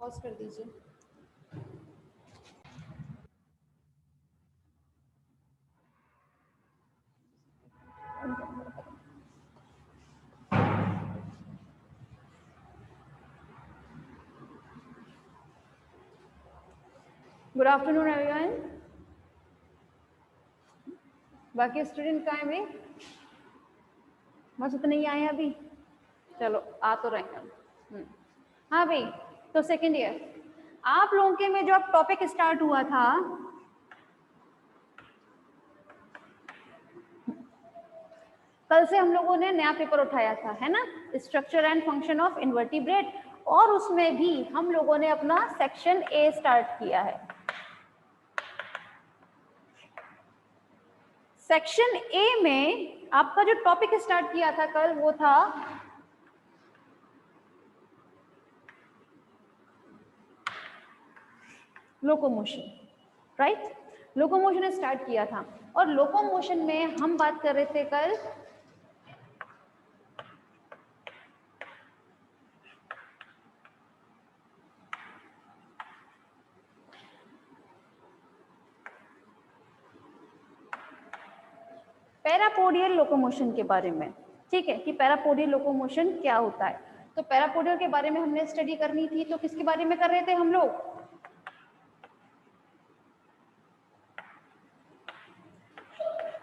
Pause कर दीजिए। Good afternoon everyone. बाकी स्टूडेंट कहाँ हैं भाई? बस उतने ही आए अभी, चलो आ तो रहे हैं। हाँ भाई, तो सेकेंड ईयर आप लोगों के में जो अब टॉपिक स्टार्ट हुआ था, कल से हम लोगों ने नया पेपर उठाया था, है ना, structure and function of invertebrate, और उसमें भी हम लोगों ने अपना सेक्शन ए स्टार्ट किया है। सेक्शन ए में आपका जो टॉपिक स्टार्ट किया था कल, वो था लोकोमोशन, राइट। लोकोमोशन स्टार्ट किया था, और लोकोमोशन में हम बात कर रहे थे कल पैरापोडियल लोकोमोशन के बारे में, ठीक है, कि पैरापोडियल लोकोमोशन क्या होता है। तो पैरापोडियल के बारे में हमने स्टडी करनी थी, तो किसके बारे में कर रहे थे हम लोग?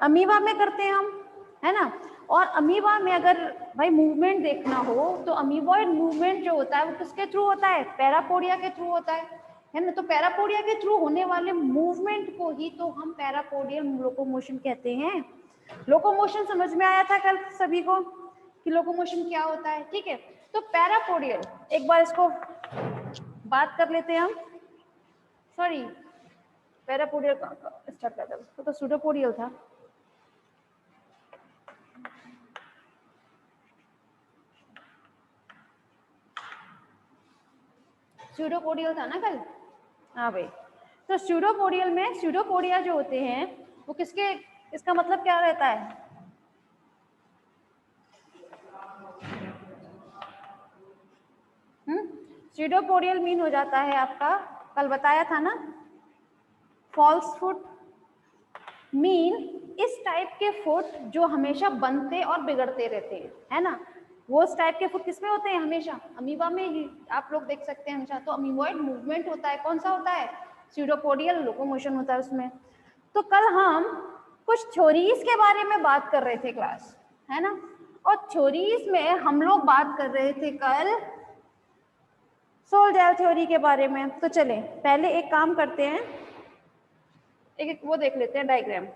अमीबा में करते हैं हम, है ना। और अमीबा में अगर भाई मूवमेंट देखना हो तो अमीबॉइड मूवमेंट जो होता है वो किसके थ्रू होता है? पैरापोडिया के थ्रू होता है ना। तो पैरापोडिया के थ्रू होने वाले मूवमेंट को ही तो हम पैरापोडियल लोकोमोशन कहते हैं। लोकोमोशन समझ में आया था कल सभी को कि लोकोमोशन क्या होता है, ठीक है। तो पैरापोडियल, एक बार इसको बात कर लेते हैं हम। सॉरी, पैरापोडियल स्टार्ट कर दो, तो सूडोपोडियल था। स्यूडोपोडियल था ना कल? हाँ भाई, तो स्यूडोपोडियल में स्यूडोपोडिया जो होते हैं वो किसके, इसका मतलब क्या रहता है? स्यूडोपोडियल मीन हो जाता है आपका, कल बताया था ना, फॉल्स फुट। मीन इस टाइप के फुट जो हमेशा बनते और बिगड़ते रहते हैं, है ना। वो इस टाइप के फुट किसमें होते हैं? हमेशा अमीबा में ही आप लोग देख सकते हैं हमेशा। तो अमीबॉइड मूवमेंट होता है, कौन सा होता है? स्यूडोपोडियल लोकोमोशन होता है उसमें। तो कल हम कुछ थ्योरीज के बारे में बात कर रहे थे क्लास, है ना। और थ्योरीज में हम लोग बात कर रहे थे कल सोल-जैल थ्योरी के बारे में। तो चले पहले एक काम करते हैं, एक वो देख लेते हैं डायग्राम।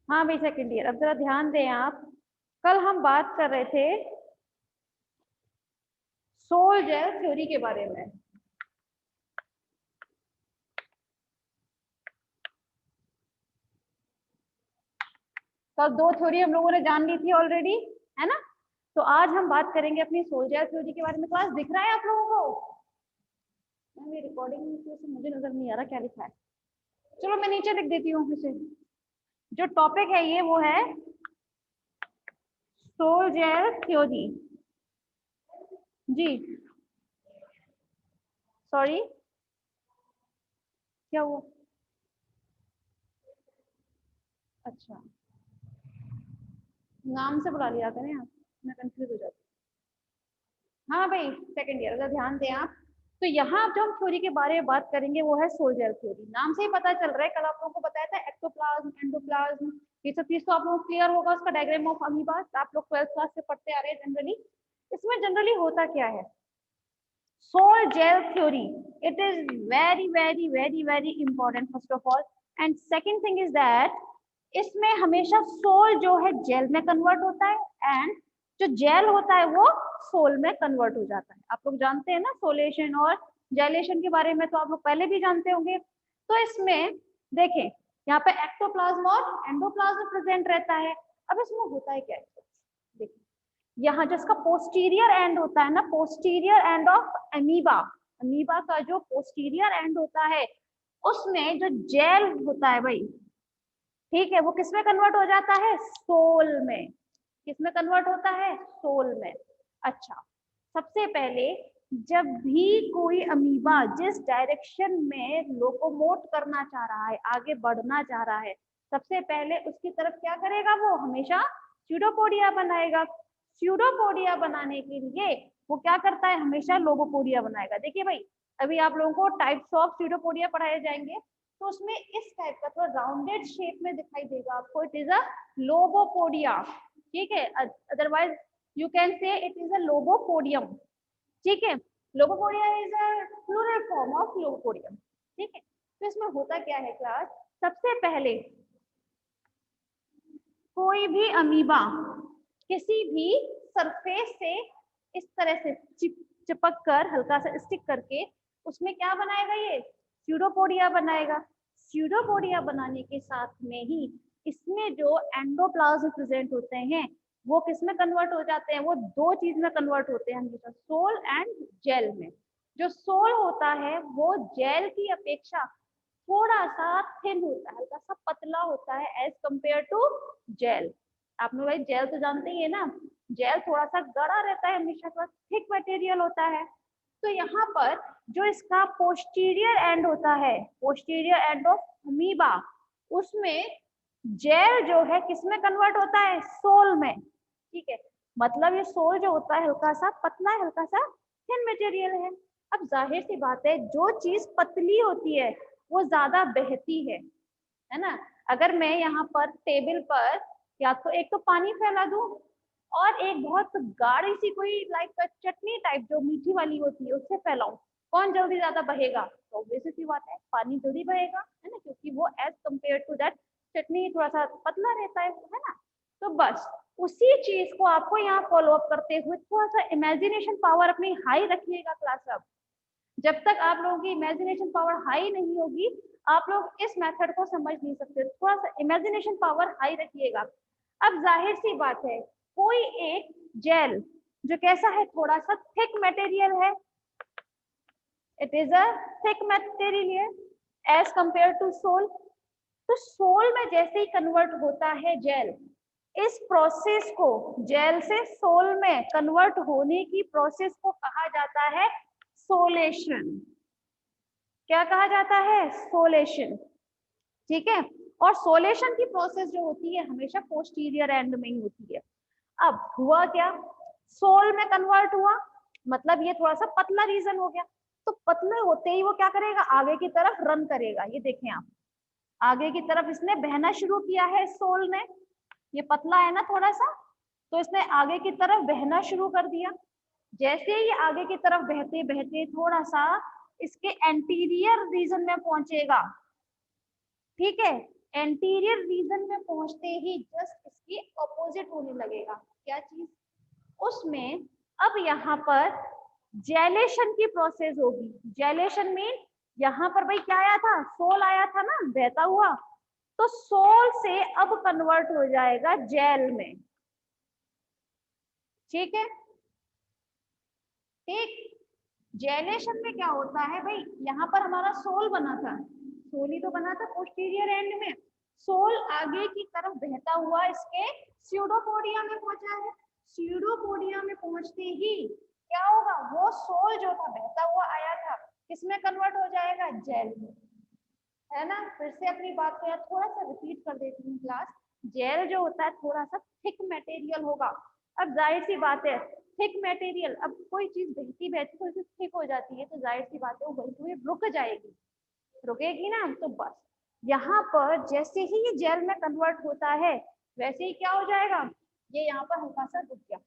हाँ भाई सेकंड ईयर, अब जरा ध्यान दें आप, कल हम बात कर रहे थे सोल जेल थ्योरी के बारे में। कल दो थ्योरी हम लोगों ने जान ली थी ऑलरेडी, है ना। तो आज हम बात करेंगे अपनी सोल जेल थ्योरी के बारे में। क्लास दिख रहा है आप लोगों को? मेरी रिकॉर्डिंग से मुझे नजर नहीं आ रहा क्या लिखा है। चलो मैं नीचे लिख देती हूँ इसे। जो टॉपिक है ये वो है सोल जेल थ्योरी। जी सॉरी क्या हुआ? अच्छा नाम से बुला लिया करें आप, मैं कंफ्यूज हो जाती हूँ। हाँ भाई सेकंड ईयर, अगर ध्यान दें आप, तो यहाँ जो हम थ्योरी के बारे में बात करेंगे वो है सोल जेल थ्योरी। नाम से ही पता चल रहा है, कल आप लोगों को बताया था एक्टोप्लाज्म, एंडोप्लाज्म, ये सब चीज तो आप लोगों को क्लियर होगा। उसका डायग्राम ऑफ अमीबा आप लोग 12th क्लास से पढ़ते आ रहे हैं जनरली। इसमें जनरली होता क्या है, sol gel theory, it is very important first of all, and second thing is that इसमें हमेशा सोल जो है जेल में कन्वर्ट होता है एंड जो जेल होता है वो सोल में कन्वर्ट हो जाता है। आप लोग जानते हैं ना सोलेशन और जेलेशन के बारे में, तो आप लोग पहले भी जानते होंगे। तो इसमें देखें यहाँ पे एक्टोप्लाज्म और एंडोप्लाज्म प्रेजेंट रहता है। अब इसमें होता है क्या है, देखिए यहाँ जिसका पोस्टीरियर एंड होता है ना, posterior end of amoeba, amoeba का जो पोस्टीरियर एंड होता है उसमें जो जेल होता है भाई, ठीक है, वो किसमें कन्वर्ट हो जाता है, सोल में। किसमें कन्वर्ट होता है, सोल में। अच्छा सबसे पहले जब भी कोई अमीबा जिस डायरेक्शन में लोकोमोट करना चाह रहा है, आगे बढ़ना चाह रहा है, सबसे पहले उसकी तरफ क्या करेगा, वो हमेशा स्यूडोपोडिया बनाएगा। स्यूडोपोडिया बनाने के लिए वो क्या करता है, हमेशा लोबोपोडिया बनाएगा। देखिए भाई अभी आप लोगों को टाइप्स ऑफ स्यूडोपोडिया पढ़ाए जाएंगे, तो उसमें इस टाइप का थोड़ा राउंडेड शेप में दिखाई देगा आपको, इट इज अ लोबोपोडिया, ठीक है। Otherwise you can say it is a lobopodium, ठीक है। Lobopodia is a plural form of lobopodium, ठीक है। तो इसमें होता क्या है क्लास, सबसे पहले कोई भी अमीबा किसी भी सरफेस से इस तरह से चिपक कर हल्का सा स्टिक करके उसमें क्या बनाएगा, ये स्यूडोपोडिया बनाएगा। स्यूडोपोडिया बनाने के साथ में ही इसमें जो एंडोप्लाज्म प्रेजेंट होते हैं वो किस में कन्वर्ट हो जाते हैं, वो दो चीज में कन्वर्ट होते हैं हमेशा, सोल एंड जेल में। जो सोल होता है वो जेल की अपेक्षा थोड़ा सा थिन होता है, हल्का सा पतला होता है एज कंपेयर टू जेल। आप लोग भाई जेल तो जानते ही है ना, जेल थोड़ा सा गड़ा रहता है, हमेशा थोड़ा थिक मटेरियल होता है। तो यहाँ पर जो इसका पोस्टीरियर एंड होता है, पोस्टीरियर एंड ऑफ अमीबा, उसमें जेल जो है किसमें कन्वर्ट होता है, सोल में, ठीक है। मतलब ये सोल जो होता है हल्का सा पतला है, हल्का सा थिन मटेरियल है। अब जाहिर सी बात है जो चीज पतली होती है वो ज्यादा बहती है ना। अगर मैं यहाँ पर टेबल पर या तो एक तो पानी फैला दूं और एक बहुत गाढ़ी सी कोई लाइक चटनी टाइप जो मीठी वाली होती है उससे फैलाऊं, कौन जल्दी ज्यादा बहेगा, तो ऑब्वियस सी बात है पानी जल्दी बहेगा, है ना, क्योंकि वो एज कम्पेयर टू दैट चटनी थोड़ा सा पतला रहता है ना। तो बस उसी चीज को आपको यहाँ फॉलो अप करते हुए थोड़ा सा इमेजिनेशन पावर अपनी हाई रखिएगा क्लास। अब जब तक आप लोगों की इमेजिनेशन पावर हाई नहीं होगी आप लोग इस मेथड को समझ नहीं सकते, थोड़ा सा इमेजिनेशन पावर हाई रखिएगा। अब जाहिर सी बात है कोई एक जेल जो कैसा है, थोड़ा सा थिक मटेरियल है, it is a thick material as compare to sole. तो सोल में जैसे ही कन्वर्ट होता है जेल, इस प्रोसेस को, जेल से सोल में कन्वर्ट होने की प्रोसेस को कहा जाता है सोलेशन। क्या कहा जाता है, सोलेशन, ठीक है। और सोलेशन की प्रोसेस जो होती है हमेशा पोस्टीरियर एंड में ही होती है। अब हुआ क्या, सोल में कन्वर्ट हुआ, मतलब ये थोड़ा सा पतला रीजन हो गया, तो पतले होते ही वो क्या करेगा, आगे की तरफ रन करेगा। ये देखें आप, आगे की तरफ इसने बहना शुरू किया है सोल ने, ये पतला है ना थोड़ा सा, तो इसने आगे की तरफ बहना शुरू कर दिया। जैसे ही आगे की तरफ बहते बहते थोड़ा सा इसके एंटीरियर रीजन में पहुंचेगा, ठीक है, एंटीरियर रीजन में पहुंचते ही जस्ट इसकी ऑपोजिट होने लगेगा। क्या चीज? उसमें अब यहाँ पर जेलेशन की प्रोसेस होगी। जेलेशन मीन यहाँ पर भाई क्या आया था? सोल आया था ना बहता हुआ, तो सोल से अब कन्वर्ट हो जाएगा जेल में। ठीक है, ठीक। जेलेशन में क्या होता है भाई, यहाँ पर हमारा सोल बना था, सोल ही तो बना था पोस्टीरियर एंड में। सोल आगे की तरफ बहता हुआ इसके स्यूडोपोडिया में पहुंचा है। स्यूडोपोडिया में पहुंचते ही क्या होगा? वो सोल जो था बहता हुआ आया था, किसमें कन्वर्ट हो जाएगा? जेल में, है ना। फिर से अपनी बात को यार थोड़ा सा रिपीट कर देती हूँ क्लास। जेल जो होता है थोड़ा सा थिक मटेरियल होगा। अब जाहिर सी बात है, थिक मटेरियल, अब कोई चीज बहती बहती थोड़ी सी थिक हो जाती है तो जाहिर सी बात है वो बहती हुई रुक जाएगी। रुकेगी ना, तो बस यहाँ पर जैसे ही ये जेल में कन्वर्ट होता है वैसे ही क्या हो जाएगा? ये यहाँ पर हल्का सा रुक गया।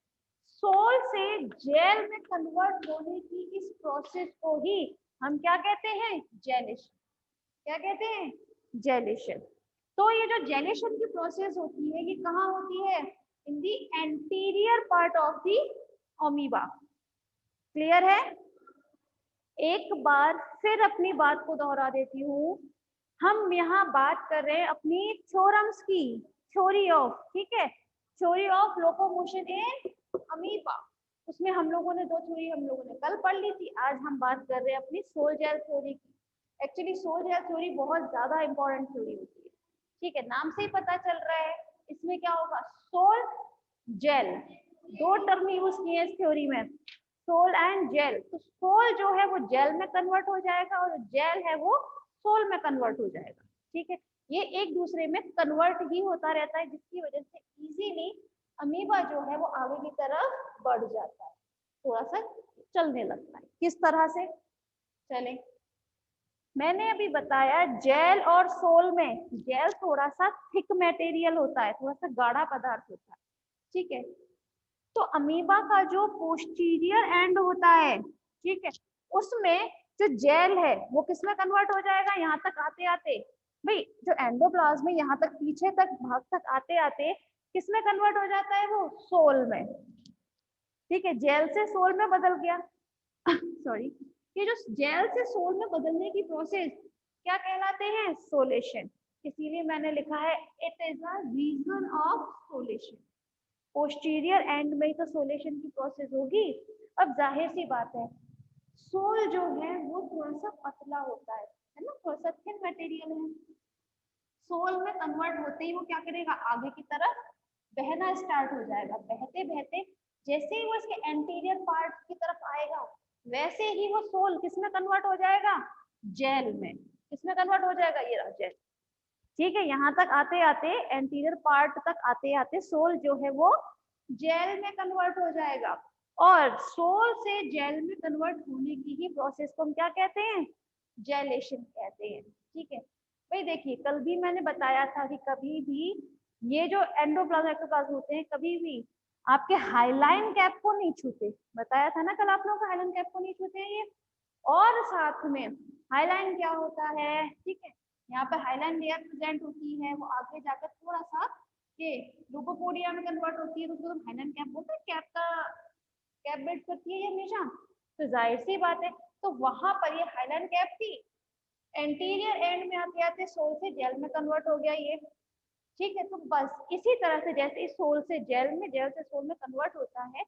सोल से जेल में कन्वर्ट होने की इस प्रोसेस को ही हम क्या कहते हैं? जेलिशन। क्या कहते हैं? जेलेशन। तो ये जो जेलेशन की प्रोसेस होती है ये कहाँ होती है? In the anterior part of the amoeba. Clear है? एक बार फिर अपनी बात को दोहरा देती हूँ। हम यहाँ बात कर रहे हैं अपनी थ्योरम्स की, थ्योरी ऑफ, ठीक है, theory of locomotion in amoeba. उसमें हम लोगों ने दो थ्योरी हम लोगों ने कल पढ़ ली थी। आज हम बात कर रहे हैं अपनी सोल जेल थ्योरी की। एक्चुअली सोल जेल थ्योरी बहुत ज्यादा इंपॉर्टेंट थ्योरी होती है, ठीक है, नाम से ही पता चल रहा है। इसमें क्या होगा? सोल जेल, दो टर्म यूज किए हैं इस थ्योरी में, सोल एंड जेल। तो सोल जो है वो जेल में कन्वर्ट हो जाएगा और जेल है वो सोल में कन्वर्ट हो जाएगा। ठीक है, ये एक दूसरे में कन्वर्ट ही होता रहता है जिसकी वजह से इजीली अमीबा जो है वो आगे की तरफ बढ़ जाता है, थोड़ा सा चलने लगता है। किस तरह से चले? मैंने अभी बताया जेल और सोल में, जेल थोड़ा सा थिक मटेरियल होता है, थोड़ा सा गाढ़ा पदार्थ होता है, ठीक है। तो अमीबा का जो पोस्टीरियर एंड होता है, ठीक है, उसमें जो जेल है वो किसमें कन्वर्ट हो जाएगा? यहाँ तक आते आते भाई जो एंडोप्लाज्म में यहाँ तक पीछे तक भाग तक आते आते किसमें कन्वर्ट हो जाता है? वो सोल में। ठीक है, जेल से सोल में बदल गया। सॉरी, ये जो जेल से सोल में बदलने की प्रोसेस क्या कहलाते हैं? सोलेशन। इसीलिए मैंने लिखा है it is a region of solation. Posterior end में तो सोलेशन की प्रोसेस होगी। अब जाहिर सी बात है, सोल जो है वो थोड़ा सा पतला होता है ना, थोड़ा सा थिन मटेरियल है। सोल में कन्वर्ट होते ही वो क्या करेगा? आगे की तरफ बहना स्टार्ट हो जाएगा। बहते बहते जैसे ही वो इसके एंटीरियर पार्ट की तरफ आएगा वैसे ही वो सोल किसमें कन्वर्ट हो जाएगा? जेल में। किसमें कन्वर्ट हो जाएगा? ये रहा जेल। ठीक है, यहाँ तक आते आते एंटीरियर पार्ट तक आते आते सोल जो है वो जेल में कन्वर्ट हो जाएगा। और सोल से जेल में कन्वर्ट होने की ही प्रोसेस को हम क्या कहते हैं? जेलेशन कहते हैं। ठीक है भाई, देखिए कल भी मैंने बताया था कि कभी भी ये जो एंडोप्लाज्म एक्टोप्लाज्म होते हैं कभी भी आपके हाइलाइन कैप को नहीं छूते। बताया था ना कल आप लोगों को, हाइलाइन कैप को नहीं छूते हैं ये। और साथ में हाइलाइन क्या होता है? ठीक है, यहाँ पर हाइलाइन लेयर प्रेजेंट होती है, वो आगे जाकर थोड़ा सा ये लुकोपोडिया में कन्वर्ट होती है, तो उसको हम हाइलाइन कैप बोलते हैं। कैप का कैप बिल्ड करती है ये हमेशा, तो जाहिर सी बात है तो वहां पर ये हाइलाइन कैप थी, एंटीरियर एंड में आते आते सोल से जेल में कन्वर्ट हो गया ये। ठीक है, तो बस इसी तरह से जैसे इस सोल से जेल में, जेल से सोल में कन्वर्ट होता है,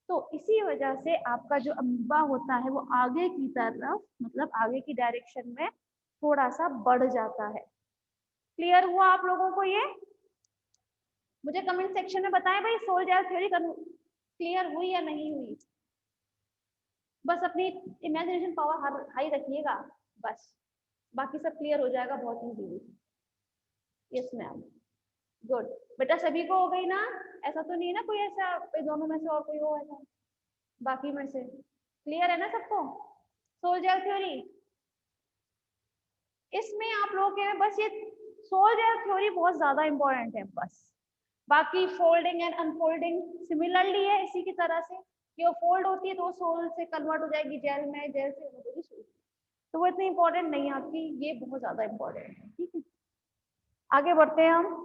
तो इसी वजह से आपका जो अमीबा होता है वो आगे की तरफ, मतलब आगे की डायरेक्शन में थोड़ा सा बढ़ जाता है। क्लियर हुआ आप लोगों को ये? मुझे कमेंट सेक्शन में बताएं भाई, सोल जेल थ्योरी क्लियर हुई या नहीं हुई। बस अपनी इमेजिनेशन पावर हाई रखिएगा, बस बाकी सब क्लियर हो जाएगा बहुत इजीली। Yes ma'am, good. बेटा सभी को हो गई ना? ऐसा तो नहीं है ना कोई ऐसा दोनों में से और कोई हो ऐसा बाकी में से? क्लियर है ना सबको सोल जेल थ्योरी? इसमें आप लोग के बस ये सोल जेल थ्योरी बहुत ज्यादा इंपॉर्टेंट है बस। बाकी फोल्डिंग एंड अनफोल्डिंग सिमिलरली है इसी की तरह से कि वो फोल्ड होती है तो सोल से कन्वर्ट हो जाएगी जेल में, जेल से हो जाएगी सोल। तो वो इतनी इंपॉर्टेंट नहीं है आपकी, ये बहुत ज्यादा इंपॉर्टेंट है। ठीक है, आगे बढ़ते हैं हम।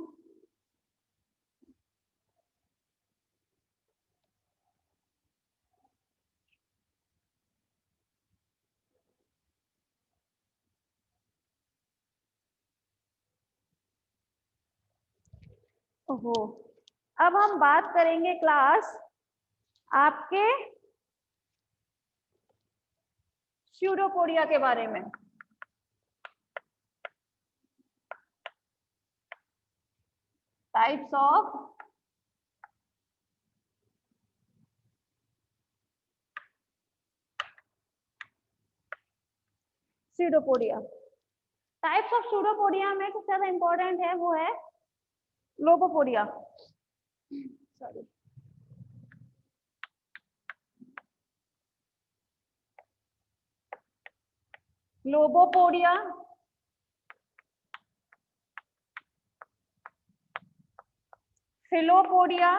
ओहो, अब हम बात करेंगे क्लास आपके स्यूडोपोडिया के बारे में। Types of pseudopodia. Types of pseudopodia में सबसे ज्यादा इंपॉर्टेंट है वो है lobopodia. Sorry, lobopodia, filopodia,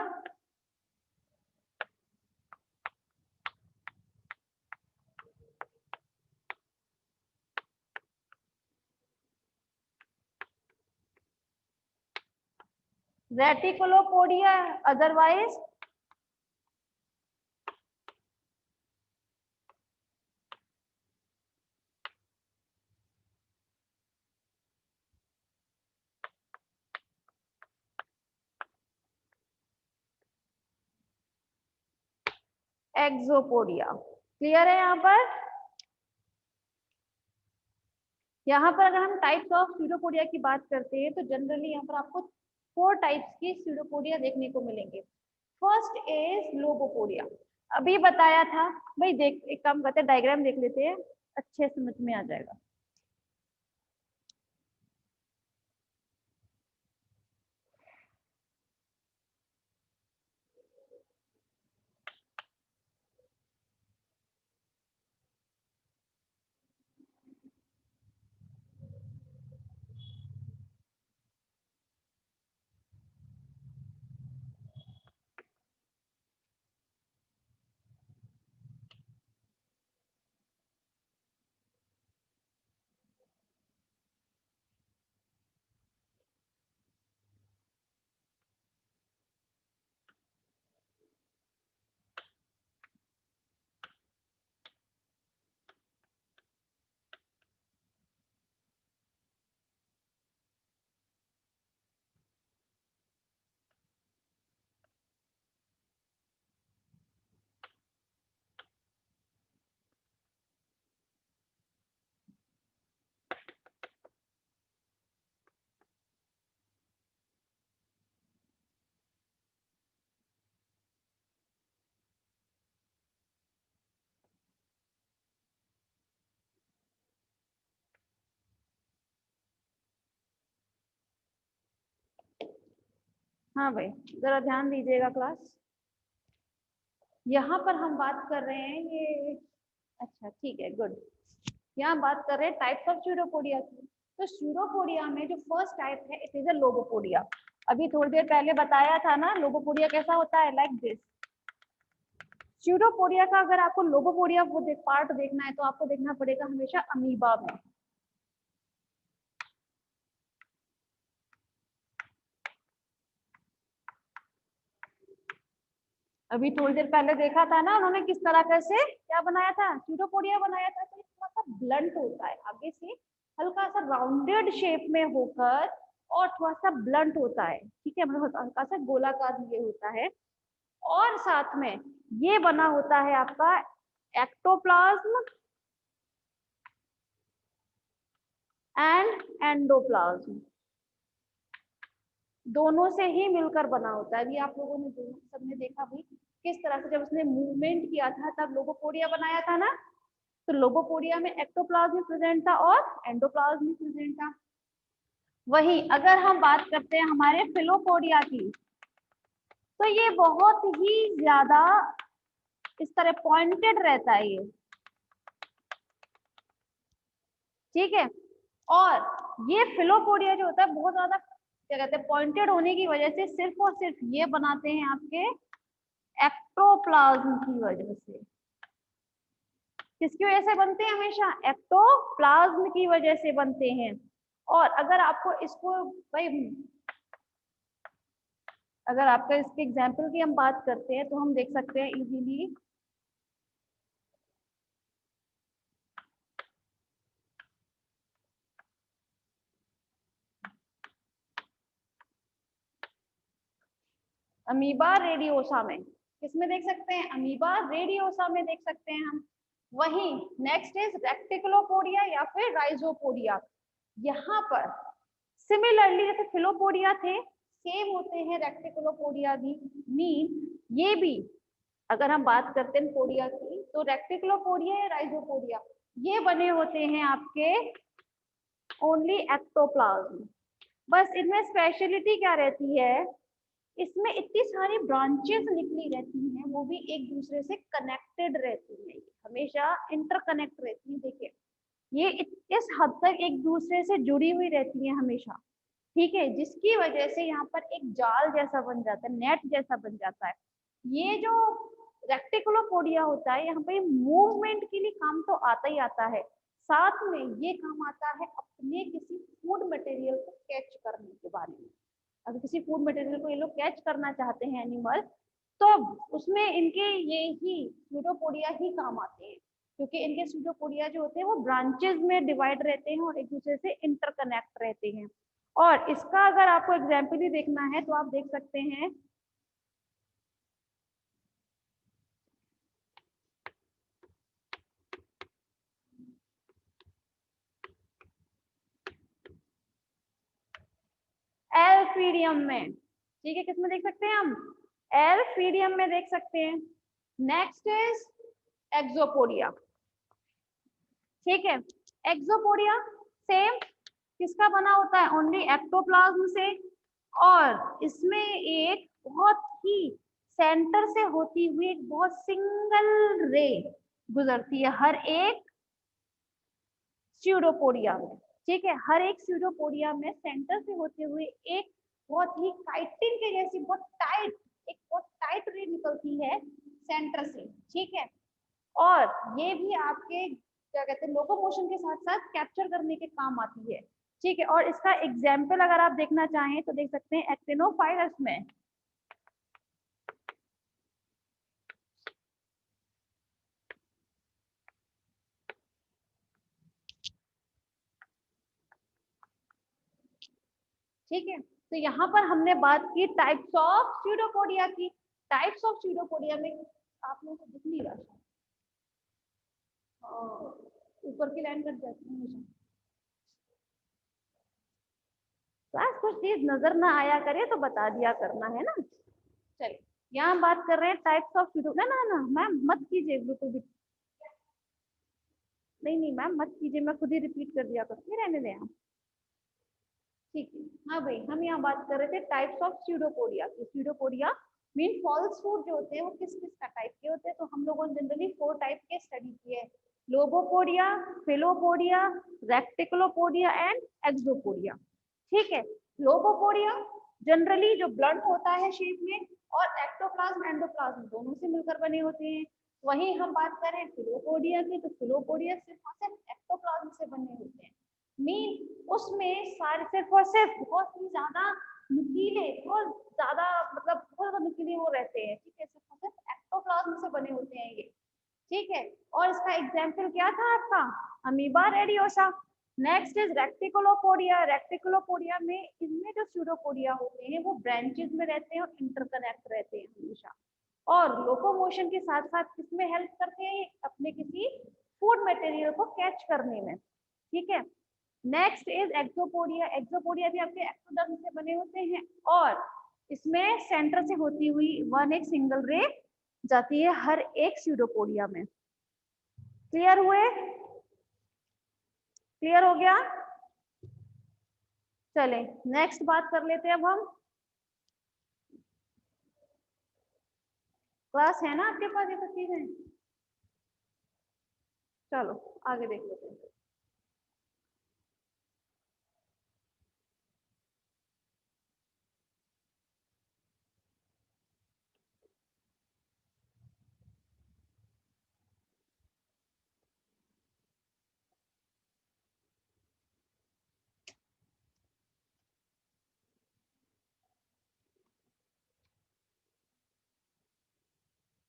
reticulopodia otherwise axopodia. Clear है यहाँ पर? यहाँ पर अगर हम टाइप्स ऑफ स्यूडोपोडिया की बात करते हैं तो जनरली यहाँ पर आपको 4 टाइप्स की स्यूडोपोडिया देखने को मिलेंगे। First is lobopodia. अभी बताया था भाई, देख एक काम करते हैं, डायग्राम देख लेते हैं, अच्छे समझ में आ जाएगा। हाँ भाई, जरा ध्यान दीजिएगा क्लास। यहाँ पर हम बात कर रहे हैं ये, अच्छा ठीक है, गुड। यहाँ बात कर रहे हैं टाइप्स ऑफ स्यूडोपोडिया की। तो स्यूडोपोडिया में जो फर्स्ट टाइप है इट इज अ लोबोपोडिया। अभी थोड़ी देर पहले बताया था ना लोबोपोडिया कैसा होता है, लाइक दिस। स्यूडोपोडिया का अगर आपको लोबोपोडिया वो पार्ट देखना है तो आपको देखना पड़ेगा हमेशा अमीबा में। अभी थोड़ी देर पहले देखा था ना उन्होंने किस तरह से क्या बनाया था, स्यूडोपोडिया बनाया था। तो थोड़ा सा ब्लंट होता है, आगे से हल्का सा राउंडेड शेप में होकर और थोड़ा सा ब्लंट होता है, ठीक है, मतलब हल्का सा गोलाकार ये होता है। और साथ में ये बना होता है आपका एक्टोप्लाज्म एंड एंडोप्लाज्म, दोनों से ही मिलकर बना होता है। ये आप लोगों ने सबने देखा भी किस तरह से जब उसने मूवमेंट किया था तब लोबोपोडिया बनाया था ना। तो लोबोपोडिया में एक्टोप्लाज्म प्रेजेंट था और एंडोप्लाज्म प्रेजेंट था। वही अगर हम बात करते हैं हमारे फिलोपोडिया की, तो ये बहुत ही ज्यादा इस तरह पॉइंटेड रहता है ये, ठीक है। और ये फिलोपोडिया जो होता है बहुत ज्यादा क्या कहते हैं पॉइंटेड होने की वजह से सिर्फ और सिर्फ ये बनाते हैं आपके एक्टोप्लाज्म की वजह से। किसकी वजह से बनते हैं? हमेशा एक्टोप्लाज्म की वजह से बनते हैं। और अगर आपको इसको भाई, अगर आपका इसके एग्जाम्पल की हम बात करते हैं तो हम देख सकते हैं इजीली, अमीबा रेडियोसा में, किसमें देख सकते हैं, अमीबा रेडियोसा में देख सकते हैं हम। वही नेक्स्ट इज रेक्टिकुलोपोडिया या फिर राइजोपोडिया। यहाँ पर सिमिलरली जैसे फिलोपोडिया थे, सेम होते हैं रेक्टिकुलोपोडिया भी। मीन ये भी अगर हम बात करते हैं पोडिया की, तो रेक्टिकुलोपोडिया या राइजोपोडिया ये बने होते हैं आपके ओनली एक्टोप्लाज्म। बस इनमें स्पेशलिटी क्या रहती है, इसमें इतनी सारी ब्रांचेस निकली रहती हैं, वो भी एक दूसरे से कनेक्टेड रहती हैं, हमेशा इंटरकनेक्ट रहती है। देखिए ये इस हद तक एक दूसरे से जुड़ी हुई रहती है हमेशा, ठीक है, जिसकी वजह से यहाँ पर एक जाल जैसा बन जाता है, नेट जैसा बन जाता है। ये जो रेक्टिकुलोपोडिया होता है, यहाँ पे मूवमेंट के लिए काम तो आता ही आता है, साथ में ये काम आता है अपने किसी फूड मटेरियल को कैच करने के बारे में। अगर किसी फूड मटेरियल को ये लोग कैच करना चाहते हैं एनिमल, तो उसमें इनके ये ही स्यूडोपोडिया ही काम आते हैं, क्योंकि इनके स्यूडोपोडिया जो होते हैं वो ब्रांचेस में डिवाइड रहते हैं और एक दूसरे से इंटरकनेक्ट रहते हैं। और इसका अगर आपको एग्जाम्पल ही देखना है तो आप देख सकते हैं एल्फीडियम में, ठीक है, किसमें देख सकते हैं हम, एल्फीडियम में देख सकते हैं। नेक्स्ट इज एक्सोपोडिया, ठीक है, एक्सोपोडिया सेम किसका बना होता है, ओनली एक्टोप्लाज्म से, और इसमें एक बहुत ही सेंटर से होती हुई एक बहुत सिंगल रे गुजरती है हर एक स्यूडोपोडिया में, ठीक है, हर एक स्यूडोपोडिया में सेंटर से होते हुए एक बहुत ही काइटिन के जैसी बहुत टाइट, एक बहुत टाइट रे निकलती है सेंटर से, ठीक है। और ये भी आपके क्या कहते हैं लोकोमोशन के साथ साथ कैप्चर करने के काम आती है, ठीक है। और इसका एग्जाम्पल अगर आप देखना चाहें तो देख सकते हैं एक्टिनोफाइलस में, ठीक है। तो यहाँ पर हमने बात की टाइप्स ऑफ स्यूडोपोडिया की। टाइप्स ऑफ स्यूडोपोडिया में आप लोगों को दिख नहीं रहा, ऊपर की लाइन कट जाती है हमेशा, क्लास कुछ चीज नजर ना आया करे तो बता दिया करना है ना। चलिए यहाँ बात कर रहे हैं टाइप्स ऑफ स्यूडो, ना ना ना मैम मत कीजिए बिल्कुल भी, नहीं नहीं मैम मत कीजिए, मैं खुद ही रिपीट कर दिया करती हूँ, रहने दें आप, ठीक है। हाँ भाई हम यहाँ बात कर रहे थे टाइप्स ऑफ स्यूडोपोडिया की। स्यूडोपोडिया मीन फॉल्स फूड जो होते हैं वो किस किस का टाइप के होते हैं, तो हम लोगों ने जनरली 4 टाइप के स्टडी किए हैं, लोबोपोडिया, फिलोपोडिया, रेक्टिकुलोपोडिया एंड एक्सोपोडिया, ठीक है। लोबोपोडिया जनरली जो ब्लंट होता है शेप में, और एक्टोप्लाज्म एंडोप्लाज्म दोनों से मिलकर बने होते हैं। वहीं हम बात करें फिलोपोडिया की, तो फिलोपोडिया सिर्फ और सिर्फ एक्टोप्लाज्म से बने होते हैं। मीन उसमें सारे सिर्फ और सिर्फ बहुत ही ज्यादा नुकीले, बहुत ज्यादा मतलब बहुत ज्यादा नुकीले वो रहते हैं, ठीक है, सिर्फ और सिर्फ एक्टोप्लाज्म से बने होते हैं ये, ठीक है। और इसका एग्जाम्पल क्या था आपका, amoeba radiosa. Next is reticulopodia. Reticulopodia में इनमें जो स्यूडोपोडिया होते हैं वो ब्रांचेस में रहते हैं और इंटरकनेक्ट रहते हैं हमेशा, और लोकोमोशन के साथ साथ किसमें हेल्प करते हैं, अपने किसी फूड मटेरियल को कैच करने में, ठीक है। Next is एक्सोपोडिया। एक्सोपोडिया भी आपके एक्टोडर्म से बने होते हैं, और इसमें सेंटर से होती हुई वन एक सिंगल रे जाती है हर एक स्यूडोपोडिया में। क्लियर हुए, क्लियर हो गया। चलें नेक्स्ट बात कर लेते हैं अब हम, क्लास है ना आपके पास ये सब चीजें, चलो आगे देख लेते हैं।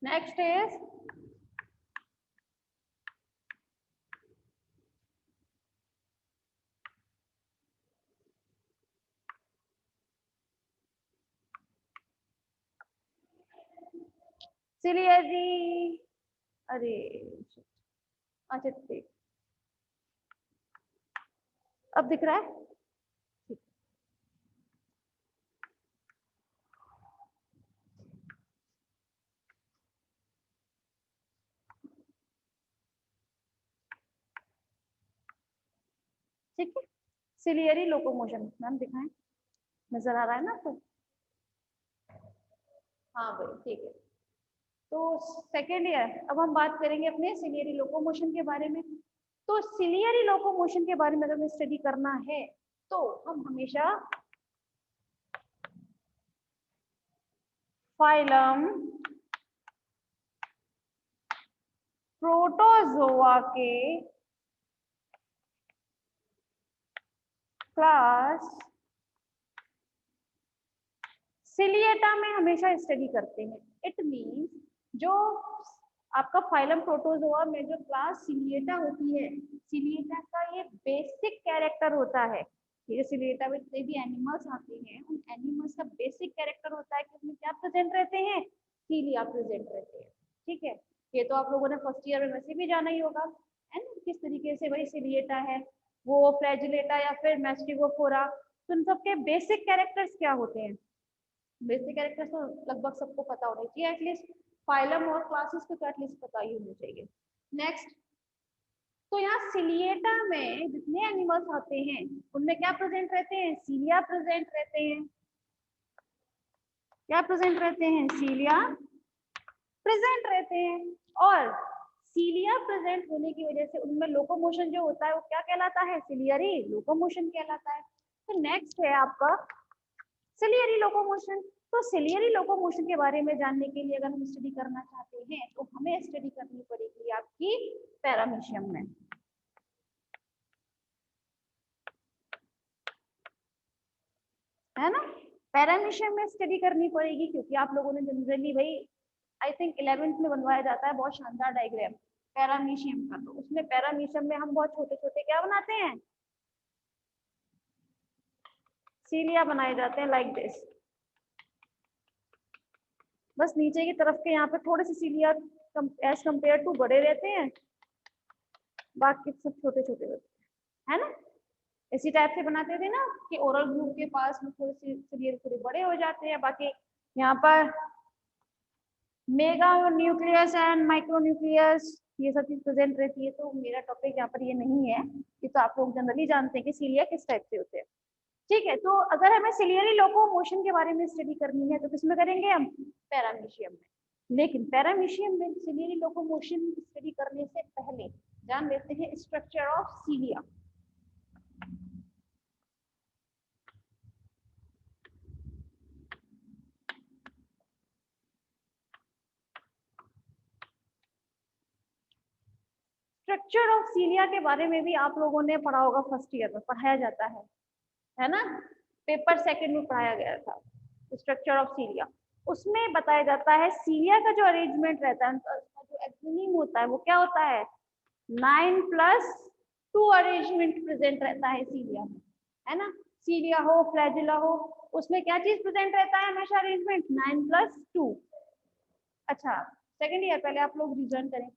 Next is ciliary. अरे अच्छा ठीक, अब दिख रहा है? ठीक है, सिलियरी लोकोमोशन मैम दिखाएं, नजर आ रहा है ना आपको? हाँ भाई ठीक है। तो सेकेंड ईयर, अब हम बात करेंगे अपने सिलियरी लोकोमोशन के बारे में। तो सिलियरी लोकोमोशन के बारे में अगर हमें स्टडी करना है तो हम हमेशा फाइलम प्रोटोजोआ के क्लास सिलिएटा में हमेशा स्टडी करते हैं। इट मीन्स जो आपका फाइलम प्रोटोजोआ में जो क्लास सिलिएटा होती है, सिलिएटा का ये बेसिक कैरेक्टर होता है। ये सिलिएटा में जितने भी एनिमल्स आते हैं उन एनिमल्स का बेसिक कैरेक्टर होता है कि उसमें क्या प्रेजेंट रहते हैं, सीलिया प्रेजेंट रहते हैं। ठीक है, ये तो आप लोगों ने फर्स्ट ईयर में वैसे भी जाना ही होगा है ना, किस तरीके से वही सिलिएटा है, वो फ्लैजिलेटा या फिर मैस्टिगोफोरा। तो इन सबके बेसिक कैरेक्टर्स क्या होते हैं? बेसिक कैरेक्टर्स तो लगभग सबको पता होना चाहिए, एटलीस्ट फाइलम और क्लासेस को तो एटलीस्ट पता ही होना चाहिए। नेक्स्ट, तो यहाँ सिलिएटा में जितने एनिमल्स आते हैं उनमें क्या प्रेजेंट रहते हैं, सीलिया प्रेजेंट रहते हैं। क्या प्रेजेंट रहते हैं? सीलिया प्रेजेंट रहते हैं। और सीलिया प्रेजेंट होने की वजह से उनमें लोकोमोशन जो होता है वो क्या कहलाता है? सिलियरी लोकोमोशन कहलाता है। तो नेक्स्ट है आपका सिलियरी लोकोमोशन। तो सिलियरी लोकोमोशन के बारे में जानने के लिए अगर हम स्टडी करना चाहते हैं तो हमें स्टडी करनी पड़ेगी आपकी पैरामीशियम में, है ना। पैरामीशियम में स्टडी करनी पड़ेगी क्योंकि आप लोगों ने जनरली भाई आई थिंक 11th में बनवाया जाता है बहुत शानदार डायग्राम पैरामीशियम का। तो उसमें पैरामीशियम में हम बहुत छोटे छोटे क्या बनाते हैं, सीलिया बनाए जाते हैं लाइक दिस। बस नीचे की तरफ के यहाँ पे थोड़े से सीलिया एज कम्पेयर टू बड़े रहते हैं, बाकी सब छोटे छोटे रहते हैं, है ना। इसी टाइप से बनाते थे ना कि ओरल ग्रुप के पास में थोड़े से सीलियर थोड़े बड़े हो जाते हैं, बाकी यहाँ पर mega nucleus and micro nucleus ये सब चीज प्रेजेंट रहती है। तो मेरा टॉपिक यहाँ पर ये नहीं है, ये तो आप लोग जनरली जानते हैं कि सीलिया किस टाइप से होते हैं। ठीक है, तो अगर हमें सिलियरी लोकोमोशन के बारे में स्टडी करनी है तो किसमें करेंगे हम? पैरामीशियम में। लेकिन पैरामीशियम में सिलियरी लोकोमोशन स्टडी करने से पहले जान लेते हैं स्ट्रक्चर ऑफ सीलिया। स्ट्रक्चर ऑफ सीलिया के बारे में भी आप लोगों ने पढ़ा होगा, फर्स्ट ईयर में पढ़ाया जाता है ना, पेपर सेकंड में पढ़ाया गया था स्ट्रक्चर ऑफ सीलिया। उसमें बताया जाता है सीलिया का जो अरेंजमेंट रहता है, उनका जो एक्सोनिम होता है वो क्या होता है, 9+2 अरेंजमेंट प्रेजेंट रहता है सीलिया में, है ना। सीलिया हो फ्लैजिला हो उसमें क्या चीज प्रेजेंट रहता है हमेशा, अरेंजमेंट 9+2। अच्छा सेकंड ईयर पहले आप लोग रिजन करें